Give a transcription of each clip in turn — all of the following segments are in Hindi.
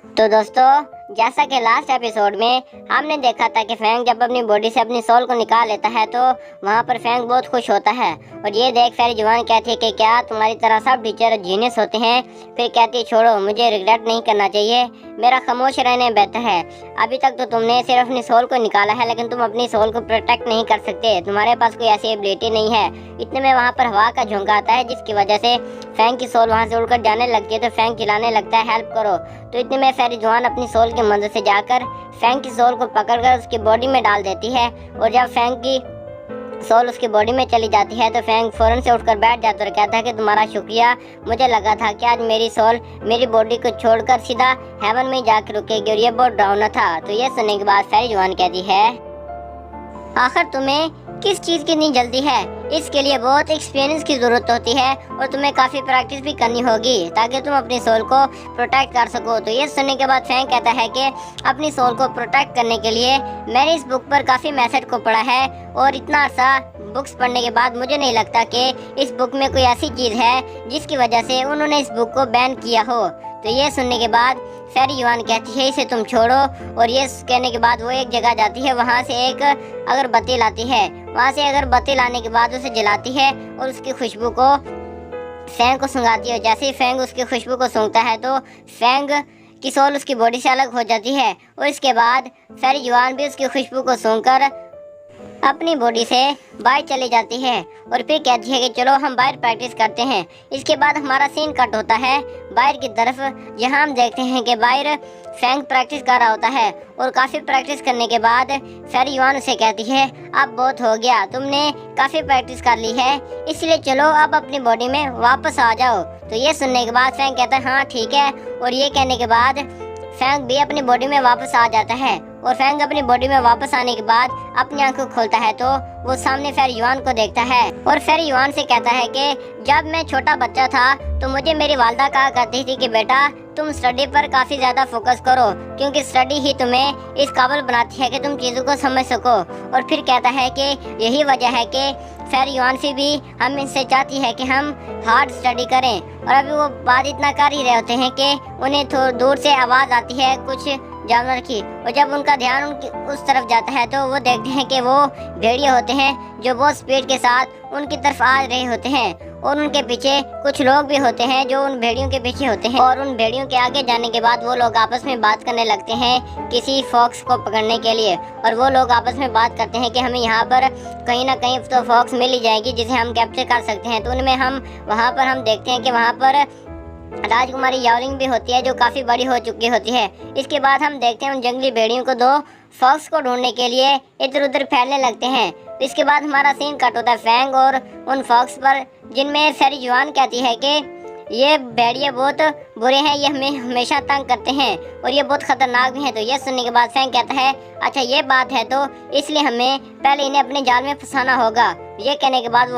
तो दोस्तों, जैसा कि लास्ट एपिसोड में हमने देखा था कि फैंग जब अपनी बॉडी से अपनी सोल को निकाल लेता है तो वहाँ पर फैंग बहुत खुश होता है। और ये देख फेरी जुआन कहती है कि क्या तुम्हारी तरह सब टीचर जीनियस होते हैं। फिर कहती छोड़ो, मुझे रिग्रेट नहीं करना चाहिए, मेरा खामोश रहने बेहतर है। अभी तक तो तुमने सिर्फ अपनी सोल को निकाला है, लेकिन तुम अपनी सोल को प्रोटेक्ट नहीं कर सकते, तुम्हारे पास कोई ऐसी एबिलिटी नहीं है। इतने में वहाँ पर हवा का झोंका आता है, जिसकी वजह से फैंग की सोल वहाँ से उड़कर जाने लगती है। तो फैंग चिल्लाने लगता है हेल्प करो। तो इतने में फेरी जुआन अपनी सोल की मदद से जाकर फैंग की सोल को पकड़कर उसकी बॉडी में डाल देती है। और जब फैंग की सोल उसकी बॉडी में चली जाती है तो फैंग फौरन से उठकर बैठ जाता है और कहता है कि तुम्हारा शुक्रिया, मुझे लगा था कि आज मेरी सोल मेरी बॉडी को छोड़कर सीधा हेवन में जाकर रुकेगी और ये बहुत डरावना था। तो ये सुनने के बाद फेरी जुआन कहती है आखिर तुम्हें किस चीज़ की इतनी जल्दी है? इसके लिए बहुत एक्सपीरियंस की ज़रूरत होती है और तुम्हें काफ़ी प्रैक्टिस भी करनी होगी ताकि तुम अपनी सोल को प्रोटेक्ट कर सको। तो ये सुनने के बाद फैंग कहता है कि अपनी सोल को प्रोटेक्ट करने के लिए मैंने इस बुक पर काफ़ी मैसेज को पढ़ा है और इतना अर्सा बुक्स पढ़ने के बाद मुझे नहीं लगता कि इस बुक में कोई ऐसी चीज़ है जिसकी वजह से उन्होंने इस बुक को बैन किया हो। तो ये सुनने के बाद फेरी जुआन कहती है इसे तुम छोड़ो। और ये कहने के बाद वो एक जगह जाती है, वहाँ से एक अगरबत्ती लाती है। वहाँ से अगरबत्ती लाने के बाद उसे जलाती है और उसकी खुशबू को फैंग को सूंघाती है। जैसे ही फैंग उसकी खुशबू को सूंघता है तो फैंग की सोल उसकी बॉडी से अलग हो जाती है और इसके बाद फेरी जुआन भी उसकी खुशबू को सूंघकर अपनी बॉडी से बाहर चली जाती है और फिर कहती है कि चलो हम बाहर प्रैक्टिस करते हैं। इसके बाद हमारा सीन कट होता है बाहर की तरफ, जहां हम देखते हैं कि बाहर फैंग प्रैक्टिस कर रहा होता है और काफ़ी प्रैक्टिस करने के बाद फेरी जुआन उसे कहती है अब बहुत हो गया, तुमने काफ़ी प्रैक्टिस कर ली है, इसलिए चलो अब अपनी बॉडी में वापस आ जाओ। तो ये सुनने के बाद फैंग कहता है हाँ ठीक है। और ये कहने के बाद फैंग भी अपनी बॉडी में वापस आ जाता है और फैंग अपनी बॉडी में वापस आने के बाद अपनी आंखों खोलता है तो वो सामने फेरी जुआन को देखता है और फेरी जुआन से कहता है कि जब मैं छोटा बच्चा था तो मुझे मेरी वालदा कहा करती थी कि बेटा तुम स्टडी पर काफ़ी ज़्यादा फोकस करो, क्योंकि स्टडी ही तुम्हें इस काबिल बनाती है कि तुम चीज़ों को समझ सको। और फिर कहता है कि यही वजह है कि फेरी जुआन से भी हम इनसे चाहती है कि हम हार्ड स्टडी करें। और अभी वो बात इतना कर ही रहे होते हैं कि उन्हें थोड़ी दूर से आवाज़ आती है कुछ जानवर की, और जब उनका ध्यान उनकी उस तरफ जाता है तो वो देखते हैं कि वो भेड़िए होते हैं जो बहुत स्पीड के साथ उनकी तरफ आ रहे होते हैं और उनके पीछे कुछ लोग भी होते हैं जो उन भेड़ियों के पीछे होते हैं। और उन भेड़ियों के आगे जाने के बाद वो लोग आपस में बात करने लगते हैं किसी फॉक्स को पकड़ने के लिए। और वो लोग आपस में बात करते हैं कि हमें यहाँ पर कहीं ना कहीं तो फॉक्स मिल ही जाएगी जिसे हम कैप्चर कर सकते हैं। तो उनमें हम वहाँ पर हम देखते हैं कि वहाँ पर राजकुमारी याओलिंग भी होती है जो काफ़ी बड़ी हो चुकी होती है। इसके बाद हम देखते हैं उन जंगली भेड़ियों को दो फॉक्स को ढूंढने के लिए इधर उधर फैलने लगते हैं। तो इसके बाद हमारा सीन कट होता है फैंग और उन फॉक्स पर, जिनमें फेरी जुआन कहती है कि ये भेड़िए बहुत बुरे हैं, ये हमें हमेशा तंग करते हैं और ये बहुत ख़तरनाक भी हैं। तो ये सुनने के बाद फैंग कहता है अच्छा ये बात है तो इसलिए हमें पहले इन्हें अपने जाल में फंसाना होगा। ये कहने के बाद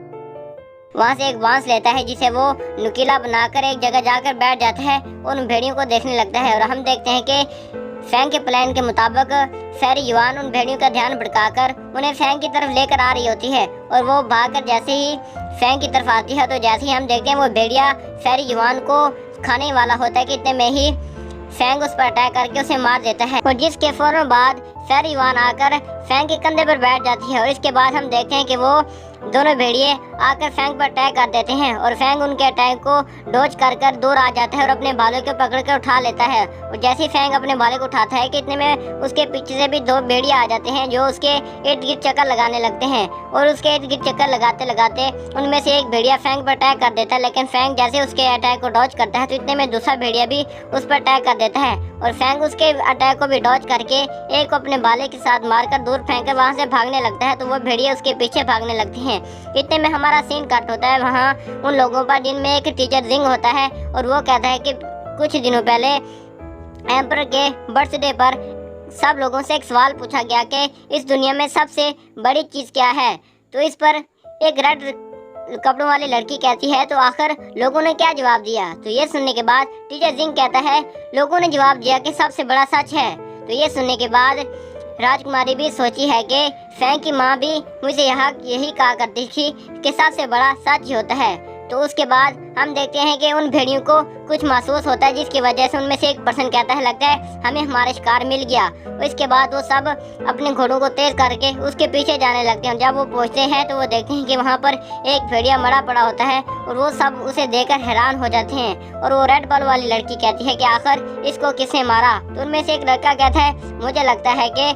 वहाँ से एक बांस लेता है जिसे वो नुकीला बनाकर एक जगह जाकर बैठ जाता है और उन भेड़ियों को देखने लगता है। और हम देखते हैं कि फैंग के प्लान के मुताबिक फेरी जुआन उन भेड़ियों का ध्यान भटकाकर उन्हें फैंग की तरफ लेकर आ रही होती है और वो भागकर जैसे ही फैंग की तरफ आती है तो जैसे ही हम देखते हैं वो भेड़िया फेरी जुआन को खाने वाला होता है कि इतने में ही फैंग उस पर अटैक करके उसे मार देता है। और जिसके फौरन बाद फेरी जुआन आकर फैंग के कंधे पर बैठ जाती है और इसके बाद हम देखते हैं कि वो दोनों भेड़िए आकर फैंग पर अटैक कर देते हैं और फैंग उनके अटैक को डोज कर दूर आ जाता है और अपने भालों को पकड़ कर उठा लेता है। और जैसे ही फैंग अपने भाले को उठाता है कि इतने में उसके पीछे से भी दो भेड़िए आ जाते हैं जो उसके इर्द गिर्द चक्कर लगाने लगते हैं। और उसके इर्द गिर्द चक्कर लगाते लगाते उनमें से एक भेड़िया फैंग पर अटैक कर देता है, लेकिन फैंग जैसे उसके अटैक को डॉज करता है तो इतने में दूसरा भेड़िया भी उस पर अटैक कर देता है और फैंग उसके अटैक को भी डॉज करके एक को अपने भाले के साथ मारकर दूर फेंक कर वहाँ से भागने लगता है। तो वो भेड़िया उसके पीछे भागने लगती हैं। इतने में हमारा सीन कट होता है वहाँ उन लोगों पर जिनमें एक टीचर जिंग होता है और वो कहता है कि कुछ दिनों पहले एम्पर के बर्थडे पर सब लोगों से एक सवाल पूछा गया कि इस दुनिया में सबसे बड़ी चीज़ क्या है। तो इस पर एक रेड कपड़ों वाली लड़की कहती है तो आखिर लोगों ने क्या जवाब दिया। तो ये सुनने के बाद टीचर जिंग कहता है लोगों ने जवाब दिया कि सबसे बड़ा सच है। तो ये सुनने के बाद राजकुमारी भी सोची है कि फैंग की माँ भी मुझे यही कहा करती थी कि सबसे बड़ा सच ही होता है। तो उसके बाद हम देखते हैं कि उन भेड़ियों को कुछ महसूस होता है, जिसकी वजह से उनमें से एक पर्सन कहता है लगता है हमें हमारा शिकार मिल गया। और इसके बाद वो सब अपने घोड़ों को तेज करके उसके पीछे जाने लगते हैं। जब वो पहुंचते हैं तो वो देखते हैं कि वहाँ पर एक भेड़िया मरा पड़ा होता है और वो सब उसे देखकर हैरान हो जाते हैं। और वो रेड बॉल वाली लड़की कहती है कि आखिर इसको किसने मारा। तो उनमें से एक लड़का कहता है मुझे लगता है कि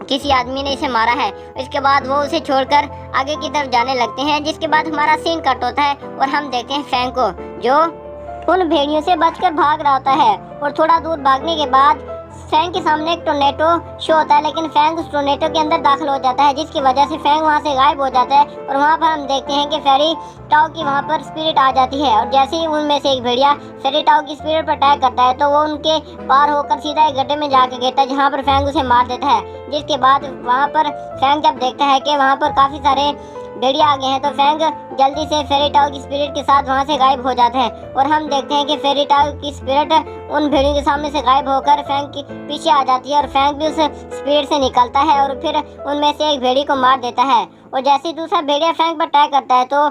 किसी आदमी ने इसे मारा है। इसके बाद वो उसे छोड़कर आगे की तरफ जाने लगते हैं, जिसके बाद हमारा सीन कट होता है और हम देखते हैं फैंग को जो उन भेड़ियों से बचकर भाग रहा होता है। और थोड़ा दूर भागने के बाद फैंग के सामने एक टोर्नेडो शो होता है, लेकिन फैंग उस टोर्नेडो के अंदर दाखिल हो जाता है, जिसकी वजह से फैंग वहां से गायब हो जाता है। और वहां पर हम देखते हैं कि फेरी टाओ की वहां पर स्पिरिट आ जाती है। और जैसे ही उनमें से एक भेड़िया फेरी टाओ की स्पिरिट पर अटैक करता है तो वो उनके पार होकर सीधा एक गड्ढे में जाके गिरता है, जहाँ पर फैंग उसे मार देता है। जिसके बाद वहाँ पर फैंग जब देखता है कि वहाँ पर काफी सारे भेड़िया आ गए हैं तो फैंग जल्दी से फेरी टाओ की स्पिरिट के साथ वहां से गायब हो जाता है। और हम देखते हैं कि फेरी टाओ की स्पिरिट उन भेड़ियों के सामने से गायब होकर फैंग के पीछे आ जाती है और फैंग भी उस स्पिरिट से निकलता है और फिर उनमें से एक भेड़ी को मार देता है। और जैसे ही दूसरा भेड़िया फैंग पर अटैक करता है तो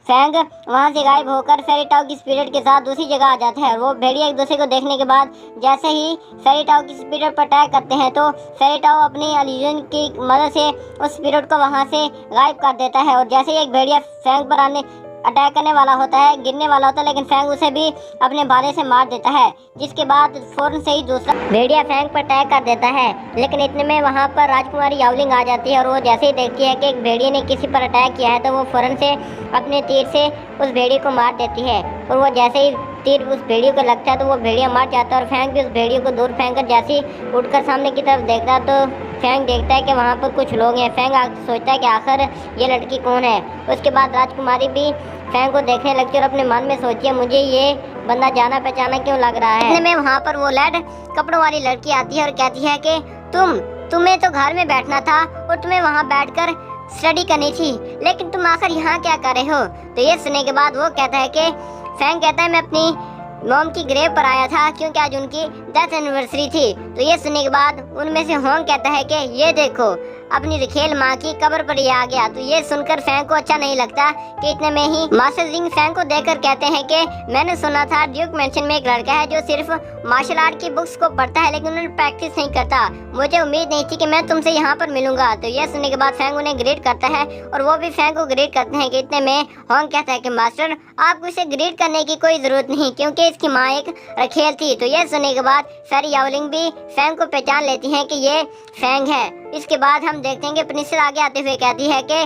फैंग वहां से गायब होकर फेरी टाओ की स्पिरिट के साथ दूसरी जगह आ जाता है। वो भेड़िया एक दूसरे को देखने के बाद जैसे ही फेरी टाओ की स्पिरिट पर अटैक करते हैं तो फेरी टाओ अपनी इल्यूजन की मदद से उस स्पिरिट को वहां से गायब कर देता है। और जैसे ही एक भेड़िया फैंग पर अटैक करने वाला होता है, गिरने वाला होता है, लेकिन फैंग उसे भी अपने भाले से मार देता है। जिसके बाद फौरन से ही दूसरा भेड़िया फैंग पर अटैक कर देता है, लेकिन इतने में वहां पर राजकुमारी यावलिंग आ जाती है। और वो जैसे ही देखती है कि एक भेड़िए ने किसी पर अटैक किया है तो वो फौरन से अपने तीर से उस भेड़िए को मार देती है। और वो जैसे ही तीर उस भेड़िए को लगता है तो वो भेड़िया मार जाता है और फैंग भी उस भेड़िए को दूर फेंक कर जैसे ही उठकर सामने की तरफ देखता है तो फैंग देखता है कि वहाँ पर कुछ लोग हैं। फैंग सोचता है कि आखिर ये लड़की कौन है। उसके बाद राजकुमारी भी फैंग को देखने लगती है और अपने मन में सोचती है मुझे ये बंदा जाना पहचाना क्यों लग रहा है। इतने में वहाँ पर वो रेड कपड़ों वाली लड़की आती है और कहती है कि तुम्हें तो घर में बैठना था और तुम्हें वहाँ बैठकर स्टडी करनी थी, लेकिन तुम आखिर यहाँ क्या कर रहे हो। तो ये सुनने के बाद वो कहता है कि फैंग कहता है मैं अपनी मॉम की ग्रेव पर आया था क्योंकि आज उनकी डेथ एनिवर्सरी थी। तो ये सुनने के बाद उनमें से होंग कहता है कि ये देखो अपनी रिखेल माँ की कब्र पर ये आ गया। तो ये सुनकर फैंग को अच्छा नहीं लगता कि इतने में ही मास्टर जिंग फैंग को देखकर कहते हैं कि मैंने सुना था ड्यूक मेंशन में एक लड़का है जो सिर्फ मार्शल आर्ट की बुक्स को पढ़ता है लेकिन उन्हें प्रैक्टिस नहीं करता। मुझे उम्मीद नहीं थी कि मैं तुमसे यहाँ पर मिलूंगा। तो ये सुनने के बाद फैंग उन्हें ग्रेट करता है और वो भी फैंग को ग्रेट करते हैं कि इतने में होंग कहता है कि मास्टर आपको इसे ग्रेट करने की कोई जरूरत नहीं क्योंकि इसकी माँ एक रखेल थी। तो ये सुनने के बाद फेरी यावलिंग भी फैंग को पहचान लेती है कि ये फैंग है। इसके बाद हम देखते हैं कि प्रिंसेस आगे आते हुए कहती है कि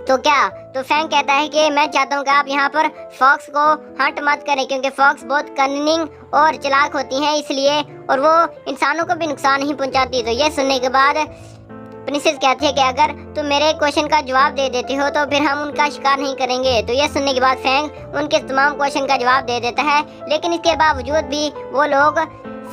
तो क्या। तो फैंग कहता है कि मैं चाहता हूँ कि आप यहाँ पर फॉक्स को हंट मत करें क्योंकि फॉक्स बहुत कनिंग और चालाक होती हैं इसलिए, और वो इंसानों को भी नुकसान नहीं पहुँचाती। तो ये सुनने के बाद प्रिंसेस कहती है कि अगर तुम मेरे क्वेश्चन का जवाब दे देते हो तो फिर हम उनका शिकार नहीं करेंगे। तो ये सुनने के बाद फैंग उनके तमाम क्वेश्चन का जवाब दे देता है, लेकिन इसके बावजूद भी वो लोग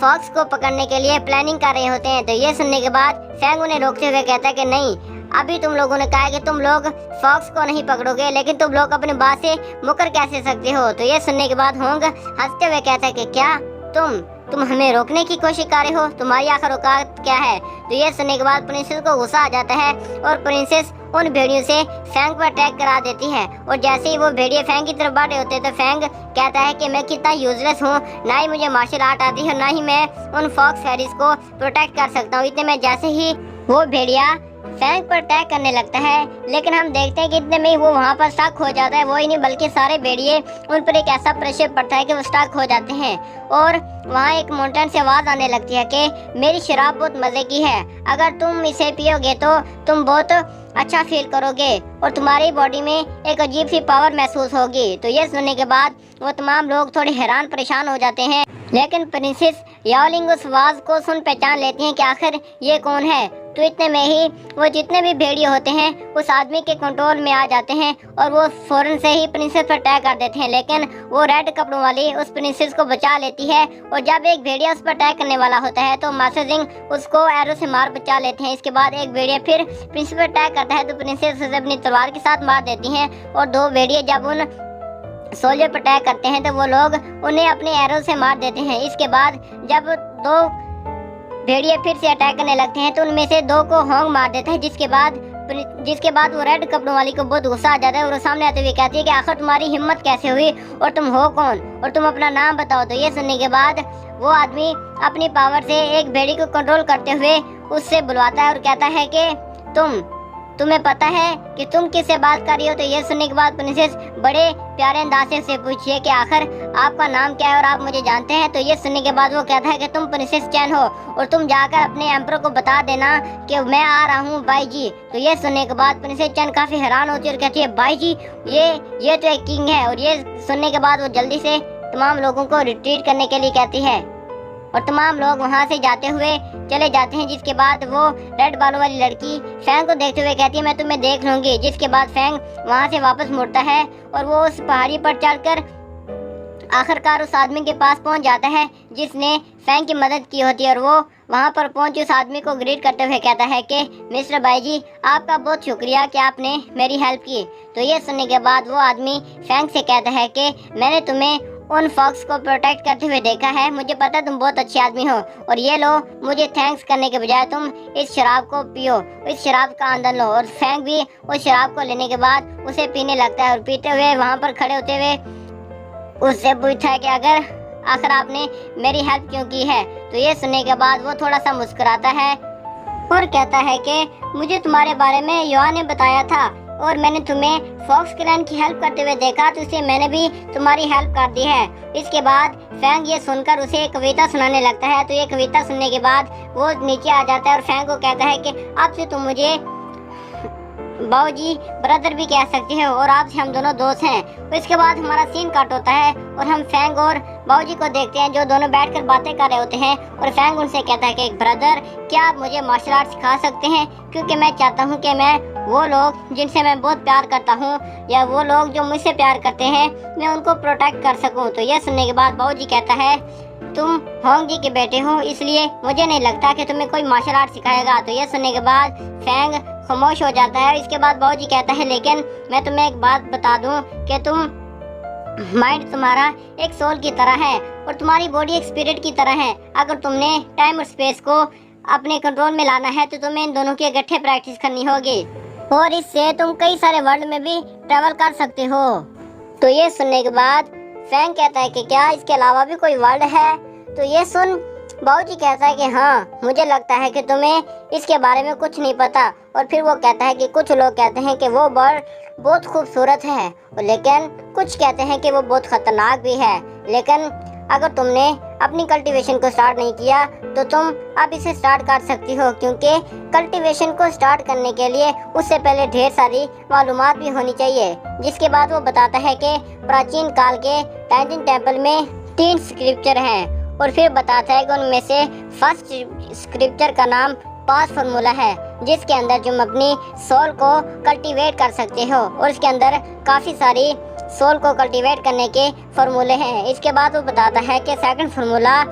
फॉक्स को पकड़ने के लिए प्लानिंग कर रहे होते हैं। तो ये सुनने के बाद फैंग उन्हें रोकते हुए कहता है कि नहीं, अभी तुम लोगों ने कहा है कि तुम लोग फॉक्स को नहीं पकड़ोगे, लेकिन तुम लोग अपनी बात से मुकर कैसे सकते हो। तो ये सुनने के बाद होंग हंसते हुए कहता है कि क्या तुम हमें रोकने की कोशिश कर रहे हो, तुम्हारी आखिर औकात क्या है। तो ये सुनने के बाद प्रिंसेस को गुस्सा आ जाता है और प्रिंसेस उन भेड़ियों से फैंग पर अटैक करा देती है। और जैसे ही वो भेड़िए फैंग की तरफ बढ़ रहे होते हैं तो फैंग कहता है कि मैं कितना यूजलेस हूँ, ना ही मुझे मार्शल आर्ट आती है ना ही मैं उन फॉक्स फेरीज को प्रोटेक्ट कर सकता हूँ। इतने में जैसे ही वो भेड़िया फैंग पर अटैक करने लगता है, लेकिन हम देखते हैं कि इतने में ही वो वहाँ पर स्टक हो जाता है। वो ही नहीं बल्कि सारे भेड़िए उन पर एक ऐसा प्रेशर पड़ता है कि वो स्टक हो जाते हैं। और वहाँ एक माउंटेन से आवाज़ आने लगती है कि मेरी शराब बहुत मज़े की है, अगर तुम इसे पियोगे तो तुम बहुत अच्छा फील करोगे और तुम्हारी बॉडी में एक अजीब सी पावर महसूस होगी। तो ये सुनने के बाद वो तमाम लोग थोड़े हैरान परेशान हो जाते हैं, लेकिन प्रिंसेस यावलिंग उस आवाज़ को सुन पहचान लेती हैं कि आखिर ये कौन है। तो इतने में ही वो जितने भी भेड़िए होते हैं उस आदमी के कंट्रोल में आ जाते हैं और वो फौरन से ही प्रिंसेस पर अटैक कर देते हैं, लेकिन वो रेड कपड़ों वाली उस प्रिंसेस को बचा लेती है। और जब एक भेड़िया उस पर अटैक करने वाला होता है तो मास्टर जिंग उसको एरो से मार बचा लेते हैं। इसके बाद एक भेड़िया फिर प्रिंसेस पर अटैक करता है तो प्रिंसेस उसे अपनी तलवार के साथ मार देती हैं। और दो भेड़िए जब उन सोल्जर पर अटैक करते हैं तो वो लोग उन्हें अपने एरो से मार देते हैं। इसके बाद जब दो भेड़िए फिर से अटैक करने लगते हैं तो उनमें से दो को होंग मार देता है, जिसके बाद जिसके बाद वो रेड कपड़ों वाली को बहुत गुस्सा आ जाता है और वो सामने आते हुए कहती है कि आखिर तुम्हारी हिम्मत कैसे हुई और तुम हो कौन और तुम अपना नाम बताओ। तो ये सुनने के बाद वो आदमी अपनी पावर से एक भेड़ी को कंट्रोल करते हुए उससे बुलवाता है और कहता है कि तुम्हें पता है कि तुम किससे बात कर रही हो। तो ये सुनने के बाद प्रिंसेस बड़े प्यारे अंदाज से उससे पूछिए कि आखिर आपका नाम क्या है और आप मुझे जानते हैं। तो ये सुनने के बाद वो कहता है कि तुम प्रिंसेस चैन हो और तुम जाकर अपने एम्पर को बता देना कि मैं आ रहा हूँ बाई जी। तो ये सुनने के बाद प्रिंसेस चैन काफी हैरान होती है और कहती है बाई जी ये तो एक किंग है। और ये सुनने के बाद वो जल्दी से तमाम लोगों को रिट्रीट करने के लिए कहती है और तमाम लोग वहाँ से जाते हुए चले जाते हैं। जिसके बाद वो रेड बालों वाली लड़की फैंग को देखते हुए कहती है मैं तुम्हें देख लूंगी। जिसके बाद फैंग वहाँ से वापस मुड़ता है और वो उस पहाड़ी पर चढ़कर आखिरकार उस आदमी के पास पहुँच जाता है जिसने फैंग की मदद की होती है। और वो वहाँ पर पहुँच उस आदमी को ग्रीट करते हुए कहता है कि मिस्टर बाई जी आपका बहुत शुक्रिया कि आपने मेरी हेल्प की। तो ये सुनने के बाद वो आदमी फैंग से कहता है कि मैंने तुम्हें उन फॉक्स को प्रोटेक्ट करते हुए देखा है, मुझे पता तुम बहुत अच्छे आदमी हो और ये लो मुझे थैंक्स करने के बजाय तुम इस शराब को पियो, इस शराब का आनंद लो। और फैंग भी उस शराब को लेने के बाद उसे पीने लगता है और पीते हुए वहाँ पर खड़े होते हुए उससे पूछता है कि आखिर आपने मेरी हेल्प क्यों की है। तो ये सुनने के बाद वो थोड़ा सा मुस्कुराता है और कहता है कि मुझे तुम्हारे बारे में युवा ने बताया था और मैंने तुम्हें फॉक्स क्लैन की हेल्प करते हुए देखा तो इसलिए मैंने भी तुम्हारी हेल्प कर दी है। इसके बाद फैंग ये सुनकर उसे एक कविता सुनाने लगता है। तो ये कविता सुनने के बाद वो नीचे आ जाता है और फैंग को कहता है कि आपसे तुम मुझे बाऊजी ब्रदर भी कह सकते हो और आपसे हम दोनों दोस्त हैं। तो इसके बाद हमारा सीन कट होता है और हम फैंग और बाऊजी को देखते हैं जो दोनों बैठकर बातें कर रहे होते हैं। और फैंग उनसे कहता है कि ब्रदर क्या आप मुझे मार्शल आर्ट सिखा सकते हैं, क्योंकि मैं चाहता हूं कि मैं वो लोग जिनसे मैं बहुत प्यार करता हूं या वो लोग जो मुझसे प्यार करते हैं मैं उनको प्रोटेक्ट कर सकूं। तो यह सुनने के बाद बाऊजी कहता है तुम होंग जी के बेटे हो इसलिए मुझे नहीं लगता कि तुम्हें कोई मार्शल आर्ट सिखाएगा। तो यह सुनने के बाद फैंग खामोश हो जाता है। इसके बाद बाऊजी कहता है लेकिन मैं तुम्हें एक बात बता दूं कि तुम माइंड तुम्हारा एक सोल की तरह है और तुम्हारी बॉडी एक स्पिरिट की तरह है। अगर तुमने टाइम और स्पेस को अपने कंट्रोल में लाना है तो तुम्हें इन दोनों की इकट्ठे प्रैक्टिस करनी होगी और इससे तुम कई सारे वर्ल्ड में भी ट्रैवल कर सकते हो। तो ये सुनने के बाद फैंग कहता है कि क्या इसके अलावा भी कोई वर्ल्ड है। तो ये सुन बाऊजी कहता है कि हाँ मुझे लगता है कि तुम्हें इसके बारे में कुछ नहीं पता। और फिर वो कहता है कि कुछ लोग कहते हैं कि वो वर्ल्ड बहुत खूबसूरत है लेकिन कुछ कहते हैं कि वो बहुत खतरनाक भी है। लेकिन अगर तुमने अपनी कल्टीवेशन को स्टार्ट नहीं किया तो तुम अब इसे स्टार्ट कर सकती हो, क्योंकि कल्टीवेशन को स्टार्ट करने के लिए उससे पहले ढेर सारी मालूमात भी होनी चाहिए। जिसके बाद वो बताता है कि प्राचीन काल के टाइजन टेम्पल में 3 स्क्रिप्चर हैं और फिर बताता है कि उनमें से फर्स्ट स्क्रिप्चर का नाम पास फार्मूला है जिसके अंदर तुम अपनी सोल को कल्टीवेट कर सकते हो और इसके अंदर काफ़ी सारी सोल को कल्टीवेट करने के फार्मूले हैं। इसके बाद वो बताता है कि सेकंड फार्मूला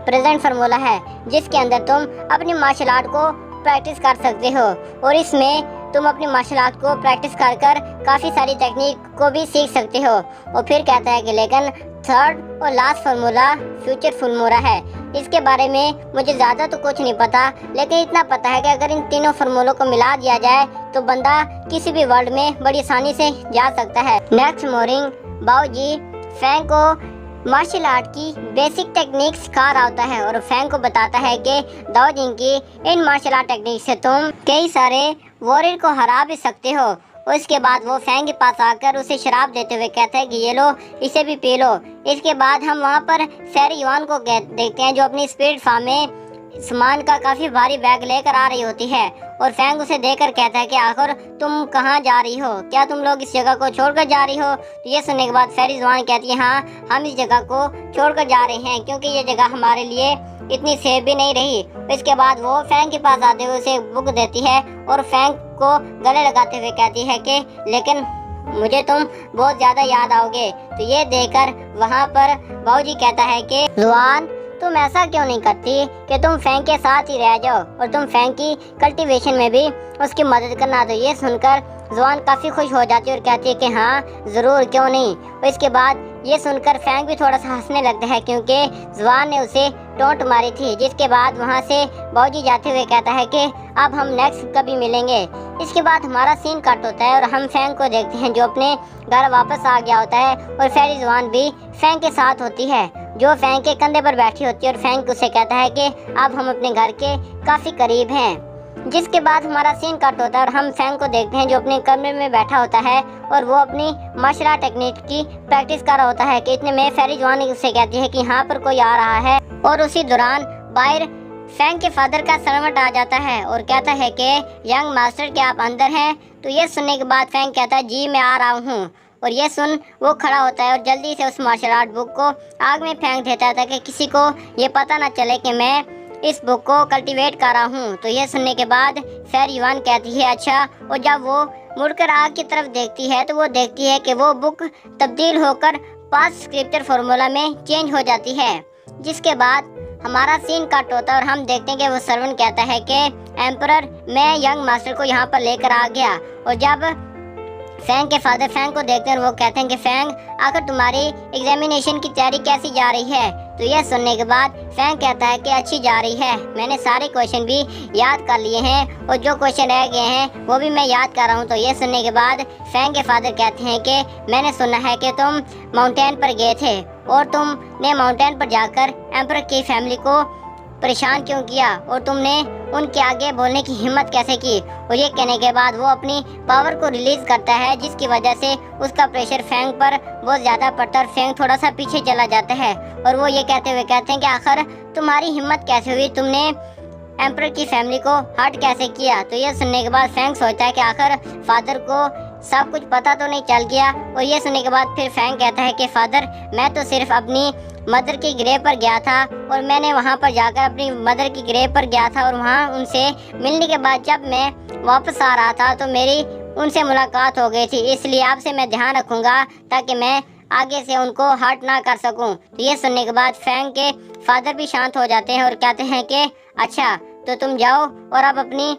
प्रेजेंट फार्मूला है जिसके अंदर तुम अपनी मार्शल आर्ट को प्रैक्टिस कर सकते हो और इसमें तुम अपनी मार्शल आर्ट को प्रैक्टिस कर काफ़ी सारी टेक्निक को भी सीख सकते हो। और फिर कहता है कि लेकिन थर्ड और लास्ट फार्मूला फ्यूचर फार्मूला है। इसके बारे में मुझे ज़्यादा तो कुछ नहीं पता, लेकिन इतना पता है कि अगर इन तीनों फार्मूलों को मिला दिया जाए तो बंदा किसी भी वर्ल्ड में बड़ी आसानी से जा सकता है। नेक्स्ट मॉर्निंग बाऊजी फैंग को मार्शल आर्ट की बेसिक टेक्निक सिखा रहा होता है और फैंग को बताता है कि दाओजिंग की इन मार्शल आर्ट टेक्निक से तुम कई सारे वॉरियर को हरा भी सकते हो। उसके बाद वो फैंग के पास आकर उसे शराब देते हुए कहता है कि ये लो इसे भी पी लो। इसके बाद हम वहाँ पर सैरी युआन को देखते हैं जो अपनी स्पिरिट फार्म में सामान का काफ़ी भारी बैग लेकर आ रही होती है और फैंग उसे देखकर कहता है कि आखिर तुम कहाँ जा रही हो, क्या तुम लोग इस जगह को छोड़कर जा रही हो। तो ये सुनने के बाद सैरी युआन कहती है हाँ हम इस जगह को छोड़कर जा रहे हैं क्योंकि ये जगह हमारे लिए इतनी सेफ भी नहीं रही। इसके बाद वो फैंग के पास आते हुए उसे बुक देती है और फैंग को गले लगाते हुए कहती है कि लेकिन मुझे तुम बहुत ज़्यादा याद आओगे। तो ये देखकर वहाँ पर बाऊजी कहता है कि जुआन तुम ऐसा क्यों नहीं करती कि तुम फैंग के साथ ही रह जाओ और तुम फैंग की कल्टीवेशन में भी उसकी मदद करना। तो ये सुनकर जुआन काफ़ी खुश हो जाती है और कहती है कि हाँ ज़रूर, क्यों नहीं। और इसके बाद ये सुनकर फैंग भी थोड़ा सा हंसने लगता है क्योंकि जुआन ने उसे टोंट मारी थी। जिसके बाद वहाँ से बाऊजी जाते हुए कहता है कि अब हम नेक्स्ट कभी मिलेंगे। इसके बाद हमारा सीन कट होता है और हम फैंग को देखते हैं जो अपने घर वापस आ गया होता है और फेरी जुआन भी फैंग के साथ होती है जो फैंग के कंधे पर बैठी होती है और फैंग उसे कहता है कि अब हम अपने घर के काफ़ी करीब हैं। जिसके बाद हमारा सीन कट होता है और हम फैंग को देखते हैं जो अपने कमरे में बैठा होता है और वो अपनी मार्शल आर्ट टेक्निक की प्रैक्टिस कर रहा होता है कि इतने में फेरी जुआन उसे कहती है कि यहाँ पर कोई आ रहा है। और उसी दौरान बाहर फैंग के फादर का सर्वेंट आ जाता है और कहता है कि यंग मास्टर क्या आप अंदर हैं। तो ये सुनने के बाद फैंग कहता है जी मैं आ रहा हूँ। और ये सुन वो खड़ा होता है और जल्दी से उस मार्शल आर्ट बुक को आग में फेंक देता है ताकि किसी को ये पता ना चले कि मैं इस बुक को कल्टीवेट कर रहा हूँ। तो ये सुनने के बाद फेरी जुआन कहती है अच्छा। और जब वो मुड़कर आग की तरफ देखती है तो वो देखती है कि वो बुक तब्दील होकर पास्ट स्क्रिप्चर फार्मूला में चेंज हो जाती है। जिसके बाद हमारा सीन कट होता है और हम देखते हैं कि वो सर्वेंट कहता है कि एम्परर मैं यंग मास्टर को यहाँ पर लेकर आ गया। और जब फैंग के फादर फैंग को देखते हैं और वो कहते हैं कि फैंग आखिर तुम्हारी एग्जामिनेशन की तैयारी कैसी जा रही है। तो यह सुनने के बाद फैंग कहता है कि अच्छी जा रही है, मैंने सारे क्वेश्चन भी याद कर लिए हैं और जो क्वेश्चन रह गए हैं वो भी मैं याद कर रहा हूँ। तो ये सुनने के बाद फैंग के फादर कहते हैं कि मैंने सुना है कि तुम माउंटेन पर गए थे और तुमने माउंटेन पर जाकर एम्परर की फैमिली को परेशान क्यों किया और तुमने उनके आगे बोलने की हिम्मत कैसे की। और ये कहने के बाद वो अपनी पावर को रिलीज करता है जिसकी वजह से उसका प्रेशर फैंग पर बहुत ज़्यादा पड़ता है और फैंग थोड़ा सा पीछे चला जाता है। और वो ये कहते हुए कहते हैं कि आखिर तुम्हारी हिम्मत कैसे हुई, तुमने एम्परर की फैमिली को हर्ट कैसे किया। तो ये सुनने के बाद फैंग सोचता है कि आखिर फादर को सब कुछ पता तो नहीं चल गया। और ये सुनने के बाद फिर फैंग कहता है कि फादर मैं तो सिर्फ अपनी मदर की ग्रेव पर गया था और मैंने वहाँ पर जाकर अपनी मदर की ग्रेव पर गया था और वहाँ उनसे मिलने के बाद जब मैं वापस आ रहा था तो मेरी उनसे मुलाकात हो गई थी, इसलिए आपसे मैं ध्यान रखूँगा ताकि मैं आगे से उनको हर्ट ना कर सकूँ। तो ये सुनने के बाद फैंग के फादर भी शांत हो जाते हैं और कहते हैं कि अच्छा तो तुम जाओ और अब अपनी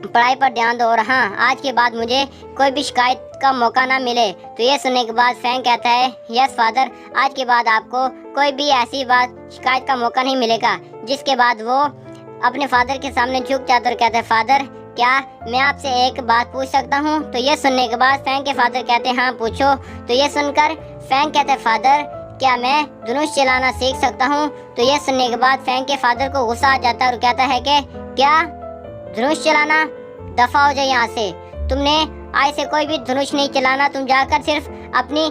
पढ़ाई पर ध्यान दो और हाँ आज के बाद मुझे कोई भी शिकायत का मौका ना मिले। तो ये सुनने के बाद फैंग कहता है यस फादर, आज के बाद आपको कोई भी ऐसी बात शिकायत का मौका नहीं मिलेगा। जिसके बाद वो अपने फादर के सामने झुक जाता और कहता है फादर क्या मैं आपसे एक बात पूछ सकता हूँ। तो ये सुनने के बाद फैंग के फादर कहते हैं हाँ पूछो। तो ये सुनकर फैंग कहते हैं फादर क्या मैं धनुष चलाना सीख सकता हूँ। तो ये सुनने के बाद फैंग के फादर को गुस्सा आ जाता है और कहता है कि क्या धनुष चलाना, दफा हो जाए यहाँ से, तुमने आज से कोई भी धनुष नहीं चलाना, तुम जाकर सिर्फ अपनी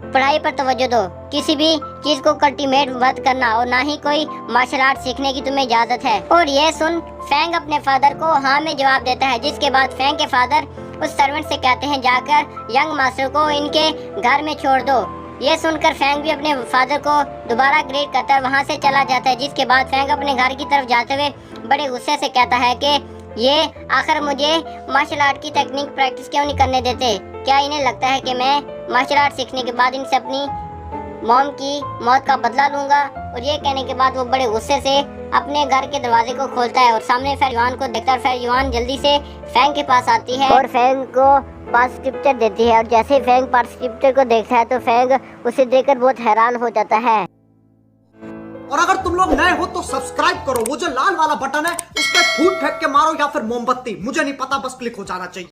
पढ़ाई पर तवज्जो दो, किसी भी चीज को कल्टीवेट मत करना और ना ही कोई मार्शल आर्ट सीखने की तुम्हें इजाजत है। और यह सुन फैंग अपने फादर को हाँ में जवाब देता है। जिसके बाद फैंग के फादर उस सर्वेंट से कहते हैं जाकर यंग मास्टर को इनके घर में छोड़ दो। ये सुनकर फैंग भी अपने फादर को दोबारा ग्रेट करता है, वहाँ से चला जाता है। जिसके बाद फैंग अपने घर की तरफ जाते हुए बड़े गुस्से से कहता है कि ये आखिर मुझे मार्शल आर्ट की टेक्निक प्रैक्टिस क्यों नहीं करने देते, क्या इन्हें लगता है कि मैं मार्शल आर्ट सीखने के बाद इनसे अपनी मॉम की मौत का बदला लूंगा। और ये कहने के बाद वो बड़े गुस्से से अपने घर के दरवाजे को खोलता है और सामने फेरी जुआन को देखता है। फेरी जुआन जल्दी से फैंग के पास आती है और फैंग को पास स्क्रिप्चर देती है। और जैसे फैंग पास स्क्रिप्चर को देखता है तो फैंग उसे देखकर बहुत हैरान हो जाता है। और अगर तुम लोग नए हो तो सब्सक्राइब करो, वो जो लाल वाला बटन है उस पर फूट फेंक के मारो या फिर मोमबत्ती, मुझे नहीं पता, बस क्लिक हो जाना चाहिए।